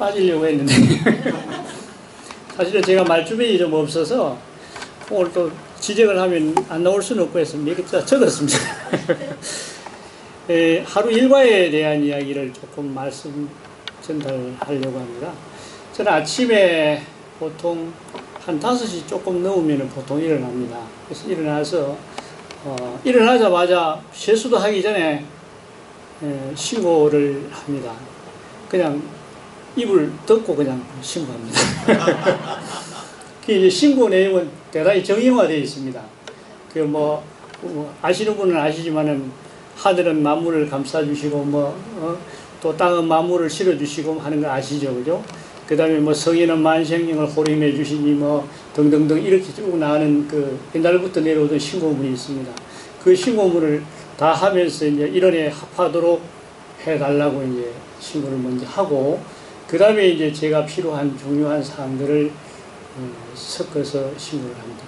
빠지려고 했는데 사실은 제가 말주변이 좀 없어서 오늘 또 지적을 하면 안 나올 수는 없고 해서 몇 개 적었습니다. 하루 일과에 대한 이야기를 조금 말씀 전달하려고 합니다. 저는 아침에 보통 한 5시 조금 넘으면 보통 일어납니다. 그래서 일어나서 일어나자마자 세수도 하기 전에 신고를 합니다. 그냥 입을 덮고 그냥 신고합니다. 그 이제 신고 내용은 대단히 정형화되어 있습니다. 그 아시는 분은 아시지만은 하늘은 만물을 감싸주시고 또 땅은 만물을 실어주시고 하는 거 아시죠, 그죠? 그 다음에 성인은 만생령을 호림해 주시니 등등등 이렇게 쭉 나가는 그 옛날부터 내려오던 신고문이 있습니다. 그 신고문을 다 하면서 이제 일원에 합하도록 해달라고 이제 신고를 먼저 하고, 그 다음에 이제 제가 필요한 중요한 사항들을 섞어서 신고를 합니다.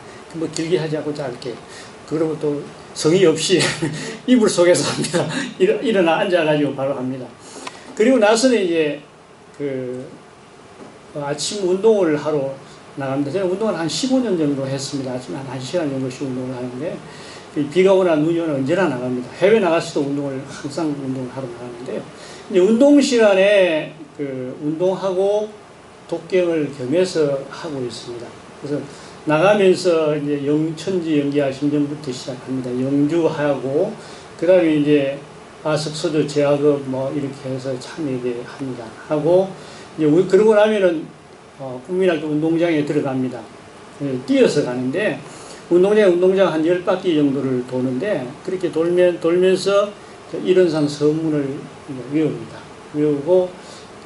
길게 하지 않고 짧게. 그리고 또 성의 없이 이불 속에서 합니다. 일어나 앉아가지고 바로 합니다. 그리고 나서는 이제 아침 운동을 하러 나갑니다. 제가 운동을 한 15년 정도 했습니다. 아침에 한 1시간 정도씩 운동을 하는데, 비가 오나 눈이 오나 언제나 나갑니다. 해외 나갔을 때 항상 운동을 하러 나가는데요. 이제 운동 시간에 운동하고 독경을 겸해서 하고 있습니다. 그래서 나가면서 이제 천지 연기와 심전부터 시작합니다. 영주하고, 그 다음에 이제 아석서도 제학업 이렇게 해서 참여하게 합니다. 하고, 이제 그러고 나면은 국민학교 운동장에 들어갑니다. 뛰어서 가는데, 운동장 한 10바퀴 정도를 도는데, 그렇게 돌면서 일원상 서문을 외웁니다. 외우고,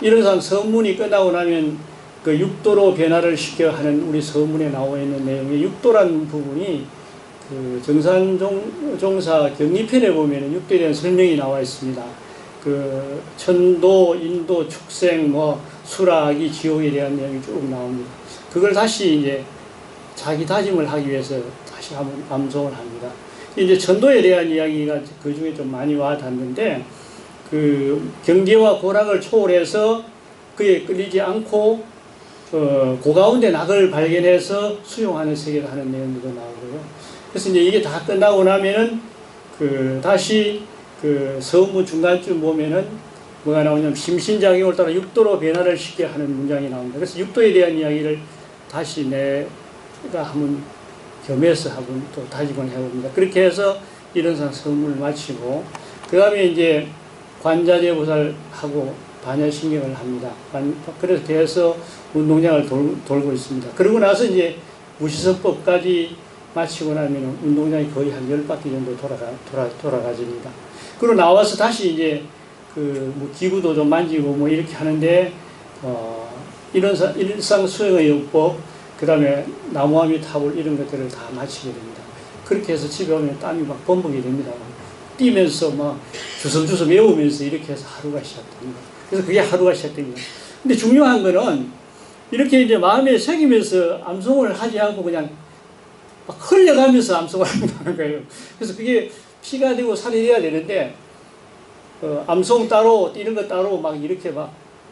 일원상 서문이 끝나고 나면 그 육도로 변화를 시켜 하는 우리 서문에 나와 있는 내용의 육도라는 부분이 그 정산종사 경리편에 보면 육도에 대한 설명이 나와 있습니다. 그 천도, 인도, 축생, 수락이 지옥에 대한 내용이 쭉 나옵니다. 그걸 다시 이제 자기 다짐을 하기 위해서 다시 한번 암송을 합니다. 이제 천도에 대한 이야기가 그 중에 좀 많이 와 닿는데, 그 경계와 고락을 초월해서 그에 끌리지 않고 그 가운데 낙을 발견해서 수용하는 세계를 하는 내용도 나오고요. 그래서 이제 이게 다 끝나고 나면은 다시 서문 중간쯤 보면은 뭐가 나오냐면 심신작용을 따라 육도로 변화를 시켜 하는 문장이 나옵니다. 그래서 육도에 대한 이야기를 다시 내가 한번 겸해서 한번 또 다짐을 해봅니다. 그렇게 해서 이런상 서문을 마치고, 그 다음에 이제 관자재보살하고 반야신경을 합니다. 그렇게 해서 운동장을 돌고 있습니다. 그러고 나서 이제 무시성법까지 마치고 나면 운동장이 거의 한 10바퀴 정도 돌아가집니다. 그리고 나와서 다시 이제 기구도 좀 만지고 이렇게 하는데, 일상 수행의 요법, 그 다음에 나무아미 타불 이런 것들을 다 마치게 됩니다. 그렇게 해서 집에 오면 땀이 막 범벅이 됩니다. 뛰면서 주섬주섬 외우면서 이렇게 해서 하루가 시작됩니다. 그래서 그게 하루가 시작됩니다. 근데 중요한 거는 이렇게 이제 마음에 새기면서 암송을 하지 않고 그냥 막 흘려가면서 암송을 한다는 거예요. 그래서 그게 피가 되고 살이 돼야 되는데, 암송 따로, 뛰는 거 따로 이렇게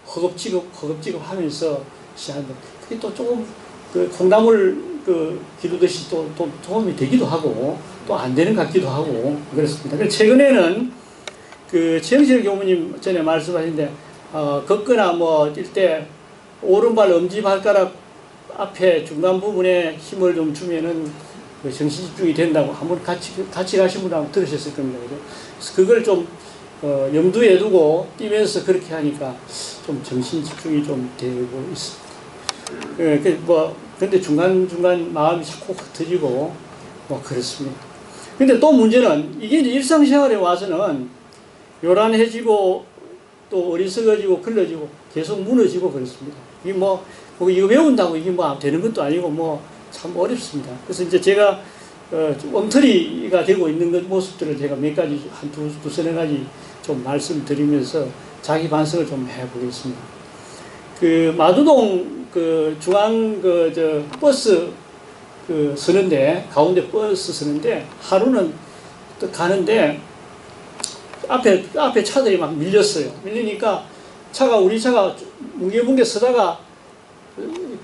허겁지겁 하면서 시작하는데, 그게 또 조금 콩나물 기르듯이 또 도움이 되기도 하고, 또 안 되는 것 같기도 하고, 그렇습니다. 그래서 최근에는 최영실 교무님 전에 말씀하신데, 걷거나 뛸 때 오른발 엄지발가락 앞에 중간 부분에 힘을 좀 주면은 정신 집중이 된다고 한번 같이 가신 분 한번 들으셨을 겁니다. 그죠? 그래서 그걸 좀 염두에 두고 뛰면서 그렇게 하니까 좀 정신 집중이 좀 되고 있습니다. 근데 중간중간 마음이 자꾸 흩어지고 그렇습니다. 근데 또 문제는 이게 이제 일상생활에 와서는 요란해지고 또 어리석어지고 글러지고 계속 무너지고 그렇습니다. 이게 이거 외운다고 이게 되는 것도 아니고 참 어렵습니다. 그래서 이제 제가 엉터리가 되고 있는 모습들을 제가 몇 가지 두서너 가지 좀 말씀드리면서 자기 반성을 좀 해보겠습니다. 마두동 중앙 버스 서는데, 가운데 버스 서는데 하루는 또 가는데 앞에 차들이 막 밀렸어요. 밀리니까 우리 차가 뭉게뭉게 서다가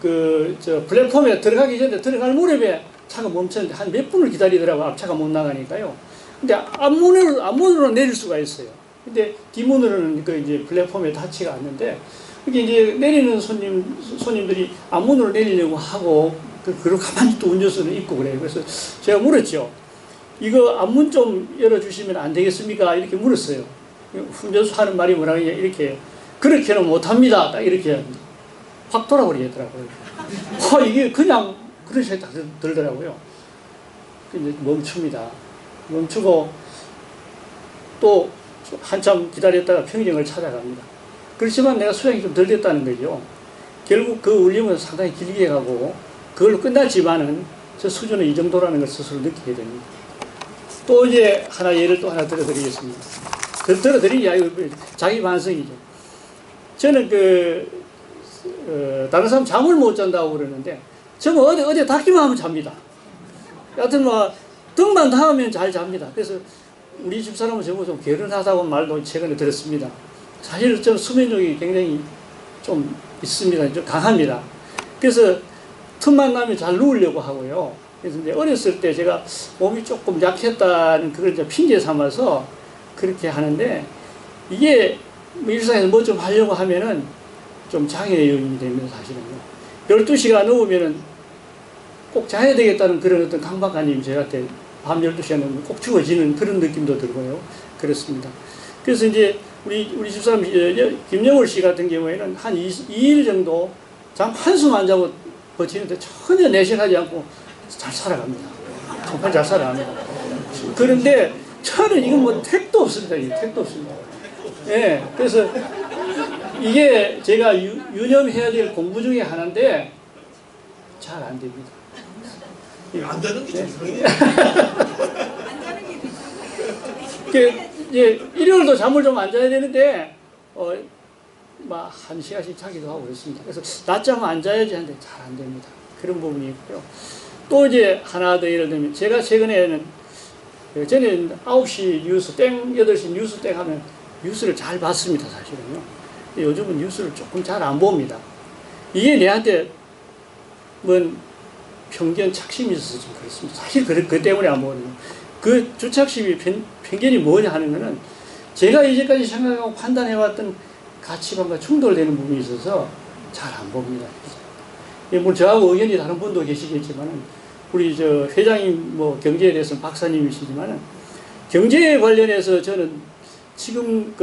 플랫폼에 들어가기 전에 들어갈 무렵에 차가 멈췄는데 한 몇 분을 기다리더라고. 앞차가 못 나가니까요. 근데 앞문으로 내릴 수가 있어요. 근데 뒷문으로는 이제 플랫폼에 닿지가 않는데, 이게 이제 내리는 손님들이 앞문으로 내리려고 하고, 그리고 가만히 또 운전수는 있고 그래요. 그래서 제가 물었죠. 이거 앞문 좀 열어주시면 안 되겠습니까? 이렇게 물었어요. 운전수 하는 말이 뭐라고 이렇게, 그렇게는 못합니다. 딱 이렇게 확 돌아버리겠더라고요. 이게 그냥 그런 생각이 딱 들더라고요. 이제 멈춥니다. 멈추고 또 한참 기다렸다가 평정을 찾아갑니다. 그렇지만 내가 수량이 좀 덜 됐다는 거죠. 결국 그 울림은 상당히 길게 가고 그걸로 끝났지만은 저 수준은 이 정도라는 걸 스스로 느끼게 됩니다. 또 이제 예를 또 하나 들어드리겠습니다. 들어드리냐, 이거 자기 반성이죠. 저는 다른 사람 잠을 못 잔다고 그러는데, 저는 어디 닿기만 하면 잡니다. 여하튼 등만 닿으면 잘 잡니다. 그래서 우리 집사람은 저보고 좀 게으르다고 말도 최근에 들었습니다. 사실 저는 수면력이 굉장히 좀 있습니다. 좀 강합니다. 그래서 틈만 나면 잘 누우려고 하고요. 그래서 이제 어렸을 때 제가 몸이 조금 약했다는 그걸 이제 핑계 삼아서 그렇게 하는데, 이게 일상에서 뭐 좀 하려고 하면은 좀 장애의 요인이 됩니다, 사실은요. 12시가 넘으면은 꼭 자야 되겠다는 그런 어떤 강박관념이 저한테 밤 12시가 넘으면 꼭 죽어지는 그런 느낌도 들고요. 그렇습니다. 그래서 이제 우리 집사람 김영월 씨 같은 경우에는 한 2일 정도 잠 한숨 안 자고 버티는데 전혀 내색하지 않고 잘 살아갑니다. 정말 잘 살아갑니다. 그런데 저는 이건 택도 없습니다. 택도 없습니다. 예, 그래서 이게 제가 유념해야 될 공부 중에 하나인데 잘 안 됩니다. 안 되는 게 정상이에요. 이제 일요일도 잠을 좀 안 자야 되는데 막 1시간씩 자기도 하고 그렇습니다. 그래서 낮잠 안 자야지 하는데 잘 안 됩니다. 그런 부분이 있고요. 또 이제 하나 더 예를 들면, 제가 최근에는 저는 9시 뉴스 8시 뉴스 하면 뉴스를 잘 봤습니다, 사실은요. 요즘은 뉴스를 조금 잘 안 봅니다. 이게 내한테 편견, 착심이 있어서 좀 그렇습니다. 사실 그 때문에 안 보거든요. 그 주착심이 편견이 뭐냐 하는 거는 제가 이제까지 생각하고 판단해왔던 가치관과 충돌되는 부분이 있어서 잘 안 봅니다. 뭐 저하고 의견이 다른 분도 계시겠지만은, 우리 회장님 경제에 대해서는 박사님이시지만은, 경제에 관련해서 저는 지금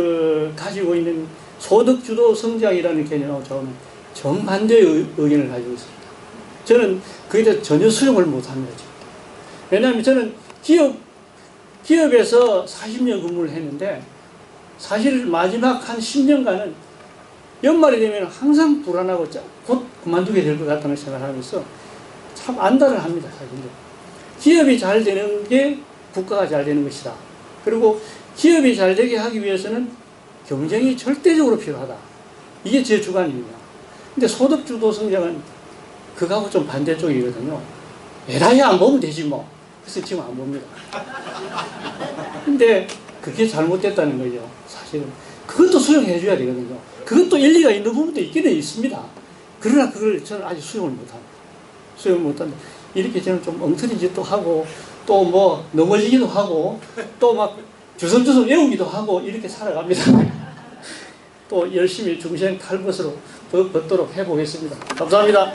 가지고 있는 소득주도 성장이라는 개념하고 저는 정반대의 의견을 가지고 있습니다. 저는 그에 대해서 전혀 수용을 못합니다. 왜냐하면 저는 기업에서 40년 근무를 했는데, 사실 마지막 한 10년간은 연말이 되면 항상 불안하고 곧 그만두게 될 것 같다는 생각을 하면서 참 안달을 합니다, 사실. 기업이 잘 되는 게 국가가 잘 되는 것이다. 그리고 기업이 잘 되게 하기 위해서는 경쟁이 절대적으로 필요하다. 이게 제 주관입니다. 근데 소득주도 성장은 그거하고 좀 반대쪽이거든요. 에라이 안 보면 되지 뭐. 그래서 지금 안 봅니다. 근데 그게 잘못됐다는 거죠, 사실은. 그것도 수용해 줘야 되거든요. 그것도 일리가 있는 부분도 있기는 있습니다. 그러나 그걸 저는 아직 수용을 못합니다. 수용을 못한다. 이렇게 저는 좀 엉터리 짓도 하고, 또 넘어지기도 하고, 또 막 주섬주섬 외우기도 하고, 이렇게 살아갑니다. 또 열심히 중생 탈것으로 더 걷도록 해보겠습니다. 감사합니다.